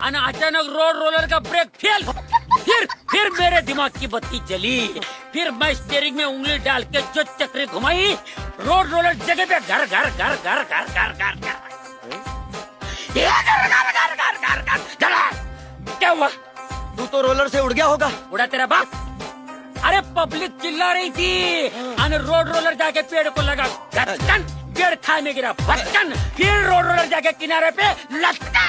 और अचानक road roller का ब्रेक फेल। फिर मेरे दिमाग की बत्ती जली। फिर मैं स्टीयरिंग में उंगली डाल के जो चक्री घुमाई, रोड रोलर जगह पे घर घर घर घर घर घर घर घर। क्या हुआ? तू तो रोलर से उड़ गया होगा। उड़ा तेरा बाप। अरे पब्लिक चिल्ला रही थी और रोड रोलर जाके पेड़ को लगा झटकन, पेड़ खाई में गिरा भटकन, फिर रोड रोलर जाके किनारे पे लटका।